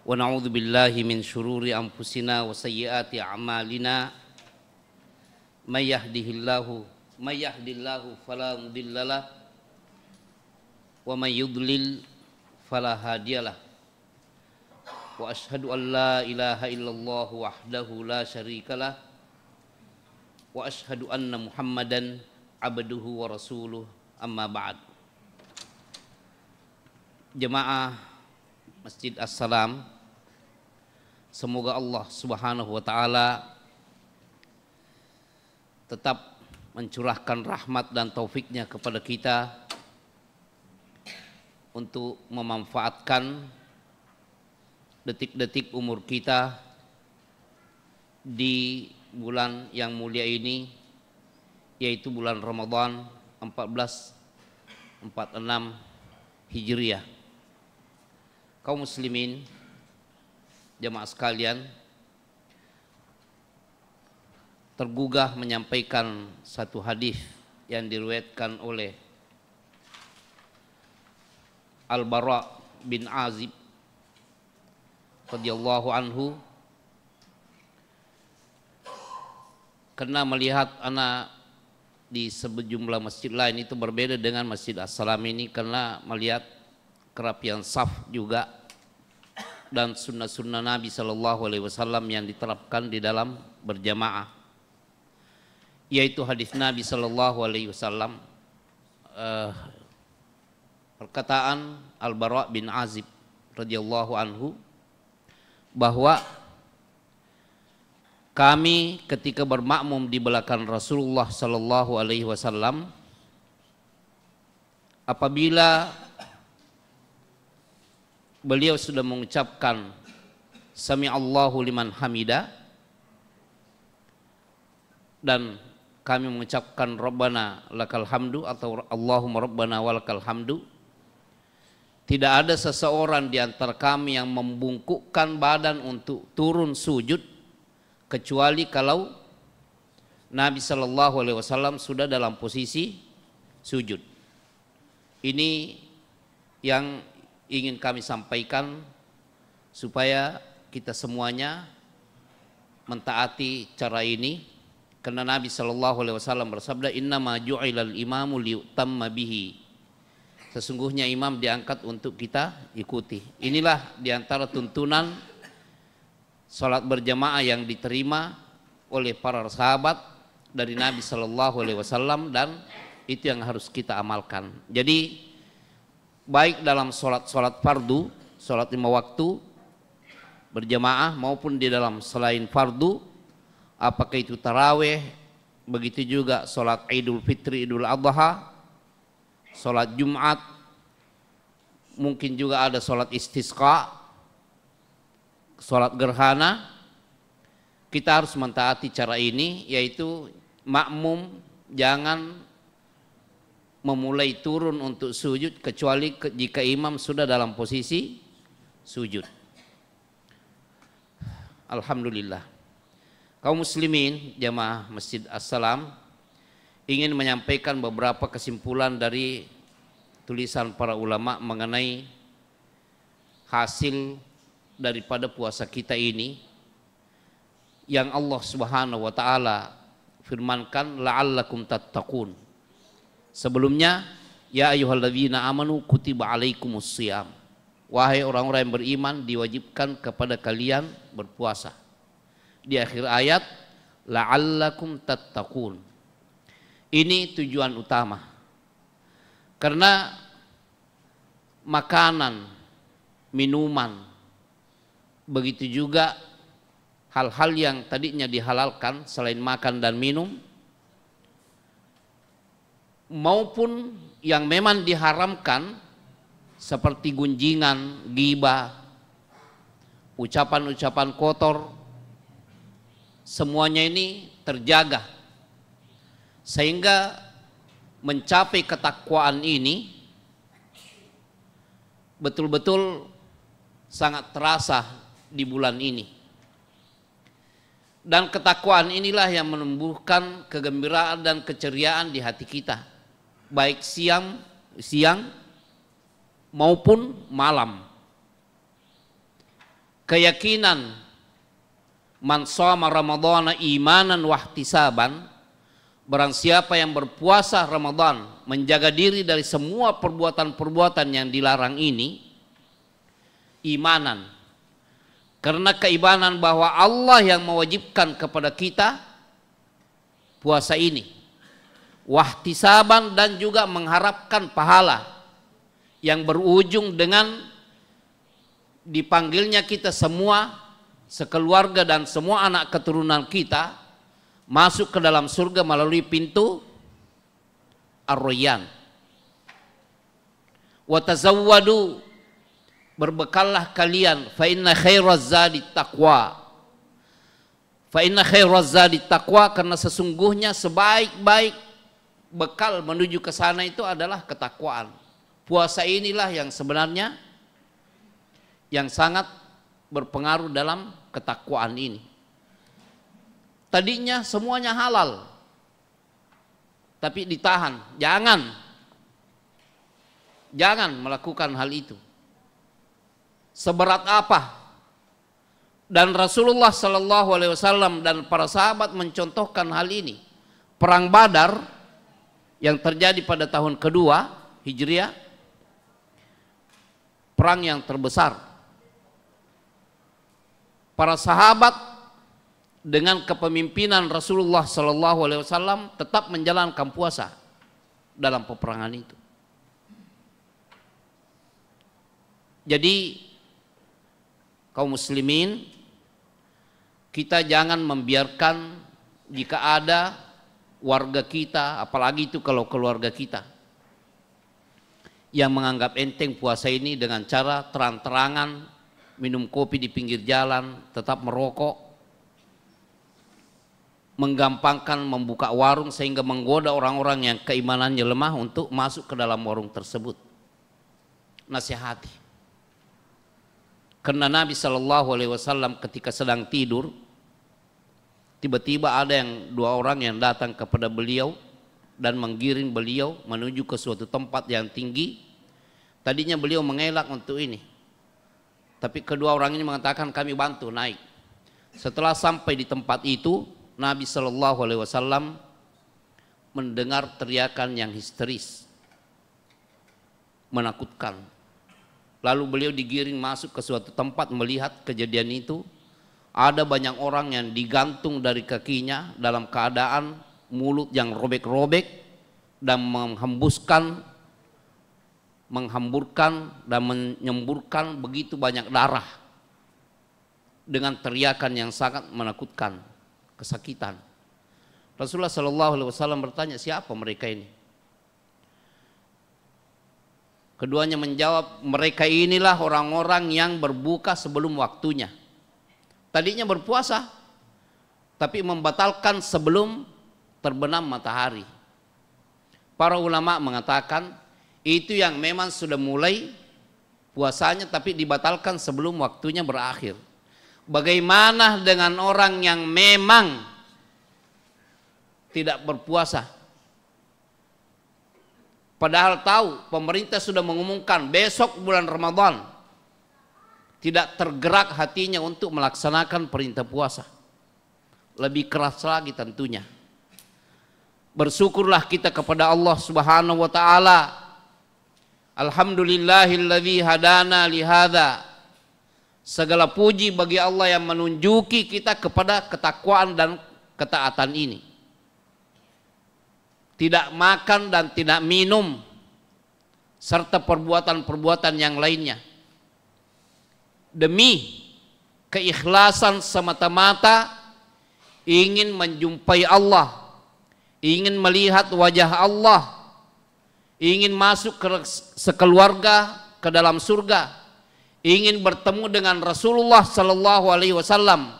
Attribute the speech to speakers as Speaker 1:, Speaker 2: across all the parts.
Speaker 1: wa na'udzu billahi min syururi anfusina wa sayyiati a'malina may yahdihillahu fala mudhillalah wa may yudlil fala hadiyalah wa asyhadu an la ilaha illallah wahdahu la syarikalah wa asyhadu anna Muhammadan abduhu wa rasuluh, amma ba'd. Jemaah Masjid As-Salam, semoga Allah Subhanahu wa taala tetap mencurahkan rahmat dan taufiknya kepada kita untuk memanfaatkan detik-detik umur kita di bulan yang mulia ini, yaitu bulan Ramadan 1446 Hijriah. Kaum muslimin, jemaah sekalian, tergugah menyampaikan satu hadis yang diriwayatkan oleh Al-Bara bin Azib radhiyallahu anhu, karena melihat anak di sejumlah masjid lain itu berbeda dengan Masjid As-Salam ini, karena melihat kerapian saf juga dan sunnah-sunnah Nabi Sallallahu Alaihi Wasallam yang diterapkan di dalam berjamaah, yaitu hadis Nabi Sallallahu Alaihi Wasallam, perkataan Al-Bara bin Azib radhiyallahu anhu, bahwa kami ketika bermakmum di belakang Rasulullah Sallallahu Alaihi Wasallam, apabila beliau sudah mengucapkan Sami Allahu liman hamida dan kami mengucapkan Rabbana lakal hamdu atau Allahumma Rabbana walakal hamdu, tidak ada seseorang di antara kami yang membungkukkan badan untuk turun sujud kecuali kalau Nabi Sallallahu Alaihi Wasallam sudah dalam posisi sujud. Ini yang ingin kami sampaikan supaya kita semuanya mentaati cara ini, karena Nabi Sallallahu Alaihi Wasallam bersabda, innama ju'ilal imamu liyutamma bihi, sesungguhnya imam diangkat untuk kita ikuti. Inilah diantara tuntunan salat berjamaah yang diterima oleh para sahabat dari Nabi Sallallahu Alaihi Wasallam, dan itu yang harus kita amalkan. Jadi baik dalam sholat fardu, sholat 5 waktu berjamaah, maupun di dalam selain fardu, apakah itu taraweh, begitu juga sholat Idul Fitri, Idul Adha, sholat Jumat, mungkin juga ada sholat istisqa, sholat gerhana. Kita harus mentaati cara ini, yaitu makmum jangan memulai turun untuk sujud kecuali jika imam sudah dalam posisi sujud. Alhamdulillah. Kaum muslimin jamaah Masjid As-Salam, ingin menyampaikan beberapa kesimpulan dari tulisan para ulama mengenai hasil daripada puasa kita ini, yang Allah Subhanahu wa taala firmankan la'allakum tattaqun. Sebelumnya, ya ayyuhalladzina amanu kutiba alaikumusshiyam, wahai orang-orang yang beriman, diwajibkan kepada kalian berpuasa. Di akhir ayat, la'allakum tattaqun. Ini tujuan utama, karena makanan, minuman, begitu juga hal-hal yang tadinya dihalalkan selain makan dan minum, maupun yang memang diharamkan seperti gunjingan, ghibah, ucapan-ucapan kotor, semuanya ini terjaga sehingga mencapai ketakwaan ini betul-betul sangat terasa di bulan ini. Dan ketakwaan inilah yang menumbuhkan kegembiraan dan keceriaan di hati kita, baik siang maupun malam. keyakinan man shoma ramadhana imanan wahtisaban, barang siapa yang berpuasa Ramadan menjaga diri dari semua perbuatan-perbuatan yang dilarang ini, imanan, karena keimanan bahwa Allah yang mewajibkan kepada kita puasa ini, wahtisaban, dan juga mengharapkan pahala yang berujung dengan dipanggilnya kita semua sekeluarga dan semua anak keturunan kita masuk ke dalam surga melalui pintu Ar-Rayyan. Wa tazawwadu, berbekallah kalian, fa inna khairaz zadi taqwa. Fa inna khairaz zadi taqwa, karena sesungguhnya sebaik-baik bekal menuju ke sana itu adalah ketakwaan. Puasa inilah yang sebenarnya yang sangat berpengaruh dalam ketakwaan ini. Tadinya semuanya halal, tapi ditahan, jangan melakukan hal itu. Seberat apa? Dan Rasulullah Sallallahu Alaihi Wasallam dan para sahabat mencontohkan hal ini. Perang Badar yang terjadi pada tahun kedua Hijriah, perang yang terbesar. Para sahabat dengan kepemimpinan Rasulullah Sallallahu Alaihi Wasallam tetap menjalankan puasa dalam peperangan itu. Jadi kaum muslimin, kita jangan membiarkan jika ada warga kita, apalagi itu kalau keluarga kita, yang menganggap enteng puasa ini dengan cara terang-terangan minum kopi di pinggir jalan, tetap merokok, menggampangkan membuka warung sehingga menggoda orang-orang yang keimanannya lemah untuk masuk ke dalam warung tersebut. Nasihati. Karena Nabi Shallallahu Alaihi Wasallam ketika sedang tidur, tiba-tiba ada dua orang yang datang kepada beliau dan menggiring beliau menuju ke suatu tempat yang tinggi. Tadinya beliau mengelak untuk ini, tapi kedua orang ini mengatakan kami bantu naik. Setelah sampai di tempat itu, Nabi Shallallahu Alaihi Wasallam mendengar teriakan yang histeris, menakutkan. Lalu beliau digiring masuk ke suatu tempat melihat kejadian itu. Ada banyak orang yang digantung dari kakinya dalam keadaan mulut yang robek-robek dan menghamburkan dan menyemburkan begitu banyak darah dengan teriakan yang sangat menakutkan, kesakitan. Rasulullah Shallallahu Alaihi Wasallam bertanya, siapa mereka ini? Keduanya menjawab, mereka inilah orang-orang yang berbuka sebelum waktunya. Tadinya berpuasa, tapi membatalkan sebelum terbenam matahari. Para ulama mengatakan, itu yang memang sudah mulai puasanya tapi dibatalkan sebelum waktunya berakhir. Bagaimana dengan orang yang memang tidak berpuasa? Padahal tahu pemerintah sudah mengumumkan besok bulan Ramadan, tidak tergerak hatinya untuk melaksanakan perintah puasa. Lebih keras lagi tentunya. Bersyukurlah kita kepada Allah Subhanahu wa taala. Alhamdulillahilladzi hadana lihada. Segala puji bagi Allah yang menunjuki kita kepada ketakwaan dan ketaatan ini. Tidak makan dan tidak minum, serta perbuatan-perbuatan yang lainnya. Demi keikhlasan semata-mata ingin menjumpai Allah, ingin melihat wajah Allah, ingin masuk ke sekeluarga ke dalam surga, ingin bertemu dengan Rasulullah Sallallahu Alaihi Wasallam,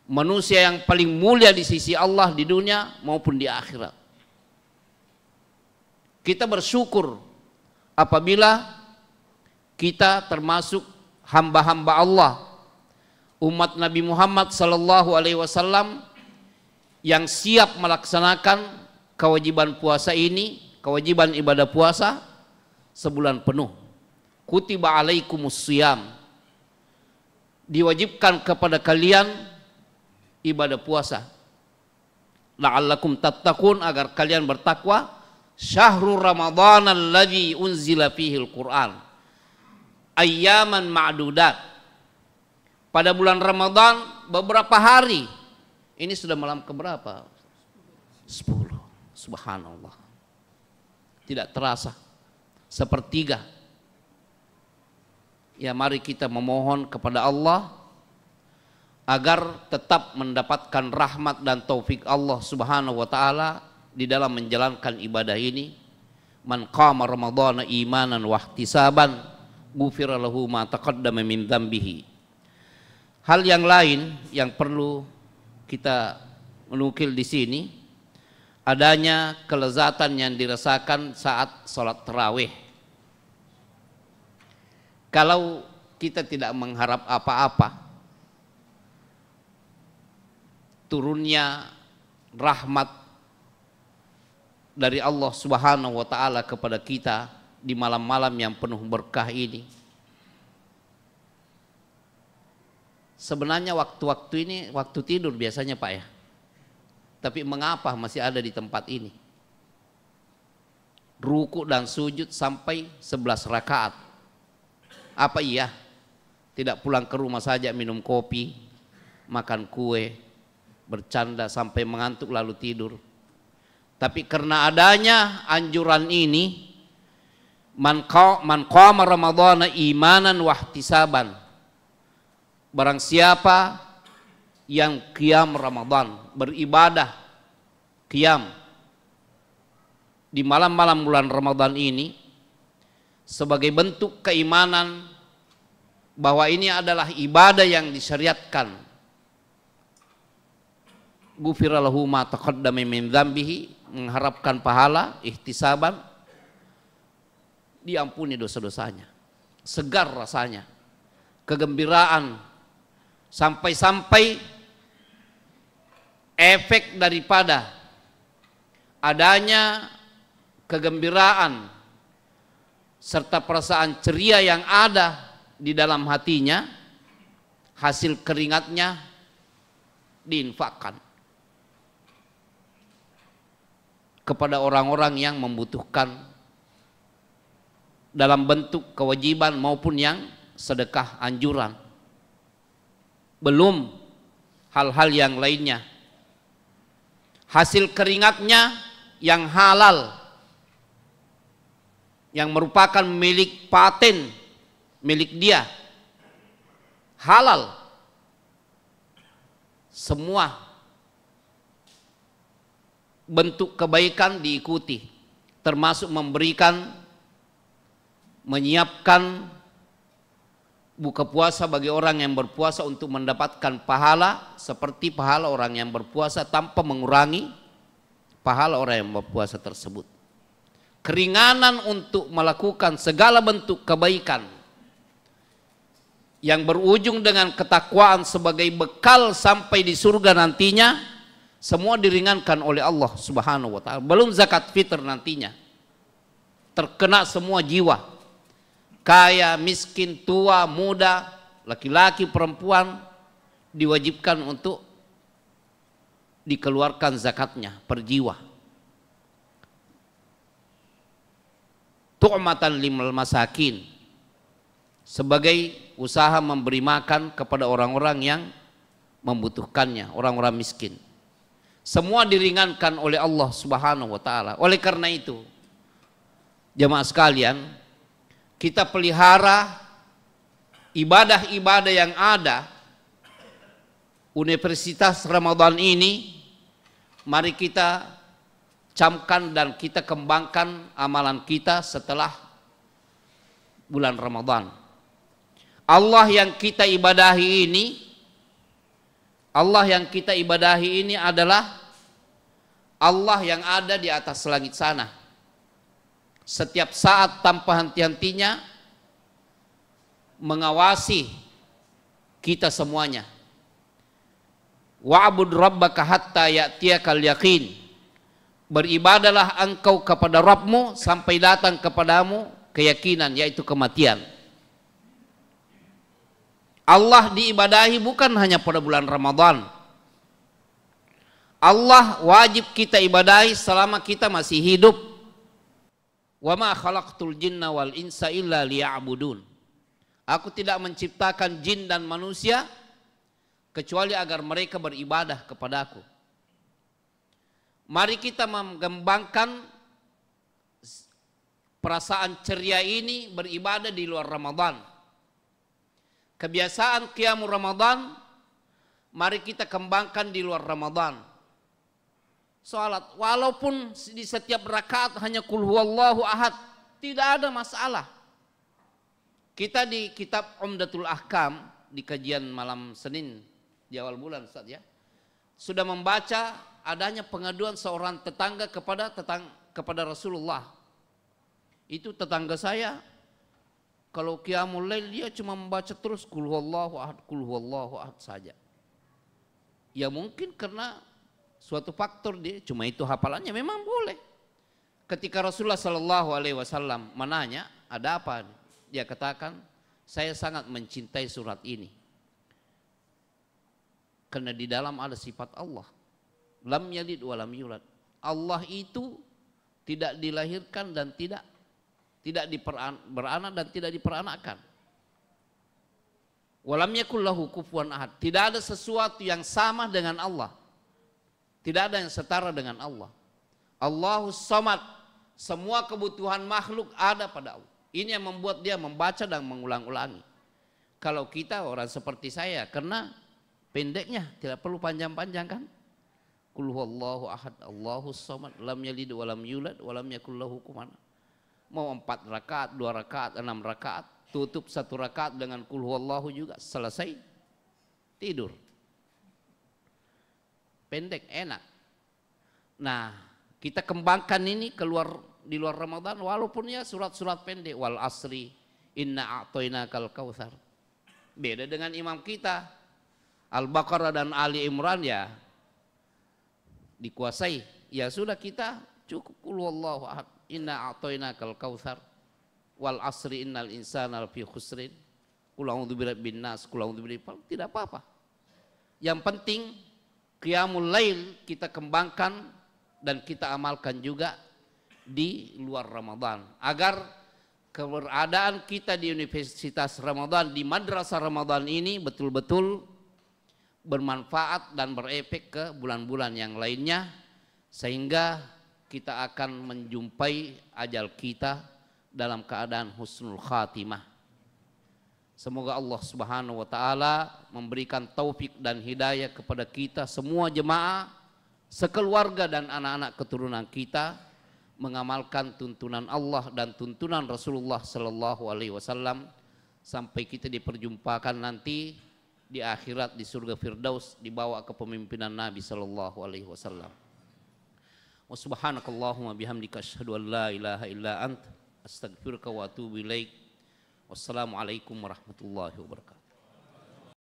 Speaker 1: manusia yang paling mulia di sisi Allah di dunia maupun di akhirat. Kita bersyukur apabila kita termasuk hamba-hamba Allah, umat Nabi Muhammad Sallallahu Alaihi Wasallam yang siap melaksanakan kewajiban puasa ini, kewajiban ibadah puasa sebulan penuh. Kutiba alaikumus shiyam, diwajibkan kepada kalian ibadah puasa. La'allakum tattaqun, agar kalian bertakwa. Syahrul Ramadhan alladzi unzila fihil Qur'an. Ayyaman ma'dudat. Pada bulan Ramadan beberapa hari. Ini sudah malam keberapa? 10. Subhanallah. Tidak terasa. Sepertiga. Ya, mari kita memohon kepada Allah agar tetap mendapatkan rahmat dan taufik Allah Subhanahu wa taala di dalam menjalankan ibadah ini. Man qama ramadhana imanan wa ihtisaban ghufira lahu ma taqaddama min dzambihi. Hal yang lain yang perlu kita menukil di sini, adanya kelezatan yang dirasakan saat sholat tarawih. Kalau kita tidak mengharap apa-apa, turunnya rahmat dari Allah Subhanahu wa taala kepada kita di malam-malam yang penuh berkah ini. Sebenarnya waktu-waktu ini waktu tidur biasanya Pak ya. Tapi mengapa masih ada di tempat ini? Ruku dan sujud sampai 11 rakaat. Apa iya? Tidak pulang ke rumah saja minum kopi, makan kue, bercanda sampai mengantuk lalu tidur. Tapi karena adanya anjuran ini, man qama ramadhana imanan wa ihtisaban. Barang siapa yang qiyam Ramadan, beribadah qiyam di malam-malam bulan Ramadan ini sebagai bentuk keimanan bahwa ini adalah ibadah yang disyariatkan, ghufira lahu ma taqaddama min dzambihi, mengharapkan pahala, ihtisaban, diampuni dosa-dosanya, segar rasanya, kegembiraan, sampai-sampai efek daripada adanya kegembiraan serta perasaan ceria yang ada di dalam hatinya, hasil keringatnya diinfakkan kepada orang-orang yang membutuhkan dalam bentuk kewajiban maupun yang sedekah anjuran. Belum hal-hal yang lainnya. Hasil keringatnya yang halal, yang merupakan milik paten, milik dia, halal. Semua bentuk kebaikan diikuti, termasuk memberikan, menyiapkan buka puasa bagi orang yang berpuasa untuk mendapatkan pahala seperti pahala orang yang berpuasa tanpa mengurangi pahala orang yang berpuasa tersebut. Keringanan untuk melakukan segala bentuk kebaikan yang berujung dengan ketakwaan sebagai bekal sampai di surga nantinya, semua diringankan oleh Allah Subhanahu wa taala. Belum zakat fitr nantinya. Terkena semua jiwa. Kaya, miskin, tua, muda, laki-laki, perempuan diwajibkan untuk dikeluarkan zakatnya per jiwa. Tu'matan limal masakin, sebagai usaha memberi makan kepada orang-orang yang membutuhkannya, orang-orang miskin. Semua diringankan oleh Allah Subhanahu wa taala. Oleh karena itu, jemaah sekalian, kita pelihara ibadah-ibadah yang ada. Universitas Ramadan ini mari kita camkan dan kita kembangkan amalan kita setelah bulan Ramadan. Allah yang kita ibadahi ini adalah Allah yang ada di atas langit sana. Setiap saat tanpa henti-hentinya mengawasi kita semuanya. Wa'bud rabbaka hatta ya'tiyakal yaqin. Beribadalah engkau kepada Rabbmu sampai datang kepadamu keyakinan, yaitu kematian. Allah diibadahi bukan hanya pada bulan Ramadan. Allah wajib kita ibadahi selama kita masih hidup. Wa ma khalaqtul jinna wal insa illa liya'budun. Aku tidak menciptakan jin dan manusia kecuali agar mereka beribadah kepadaku. Mari kita mengembangkan perasaan ceria ini beribadah di luar Ramadan. Kebiasaan qiyamul Ramadan, mari kita kembangkan di luar Ramadan. Salat, walaupun di setiap rakaat hanya qul huwallahu ahad, tidak ada masalah. Kita di kitab Umdatul Ahkam, di kajian malam Senin di awal bulan Ustaz ya, sudah membaca adanya pengaduan seorang tetangga kepada Rasulullah. Itu tetangga saya, kalau qiyamul lail dia cuma membaca terus qul huwallahu ahad saja. Ya mungkin karena suatu faktor dia cuma itu hafalannya, memang boleh. Ketika Rasulullah Shallallahu Alaihi Wasallam menanya, ada apa? Dia katakan, saya sangat mencintai surat ini karena di dalam ada sifat Allah. Lam yalid wa lam yulad. Allah itu tidak dilahirkan dan tidak beranak dan tidak diperanakan. Walam yakul lahu kufuwan ahad. Tidak ada sesuatu yang sama dengan Allah. Tidak ada yang setara dengan Allah. Allahus samad. Semua kebutuhan makhluk ada pada Allah. Ini yang membuat dia membaca dan mengulang-ulangi. Kalau kita orang seperti saya, karena pendeknya tidak perlu panjang-panjang kan? Qul huwallahu ahad, Allahus samad, lam yalid wa lam yulad wa lam yakul lahu kufuwan ahad. Mau 4 rakaat, 2 rakaat, 6 rakaat, tutup 1 rakaat dengan qul huwallahu juga, selesai, tidur. Pendek, enak. Nah, kita kembangkan ini di luar Ramadan, walaupun ya surat-surat pendek. Wal asri, inna a'toinakal kautsar. Beda dengan imam kita, Al-Baqarah dan Ali Imran ya dikuasai. Ya sudah, kita cukup qul huwallahu ahad. Inna a'toinakal kautsar wal asri innal insana lafi khusrin qul a'udzu birabbin nas qul a'udzu birabbil falaq, tidak apa-apa. Yang penting qiyamul lail kita kembangkan dan kita amalkan juga di luar Ramadan, agar keberadaan kita di Universitas Ramadan, di Madrasah Ramadan ini betul-betul bermanfaat dan berefek ke bulan-bulan yang lainnya, sehingga kita akan menjumpai ajal kita dalam keadaan husnul khatimah. Semoga Allah Subhanahu wa taala memberikan taufik dan hidayah kepada kita semua jemaah, sekeluarga dan anak-anak keturunan kita mengamalkan tuntunan Allah dan tuntunan Rasulullah sallallahu alaihi wasallam sampai kita diperjumpakan nanti di akhirat di surga Firdaus dibawa kepemimpinan Nabi sallallahu alaihi wasallam. Wa subhanakallahumma bihamdika asyhadu an la ilaha illa ant astaghfiruka wa atubu ilaik. Wassalamualaikum warahmatullahi wabarakatuh.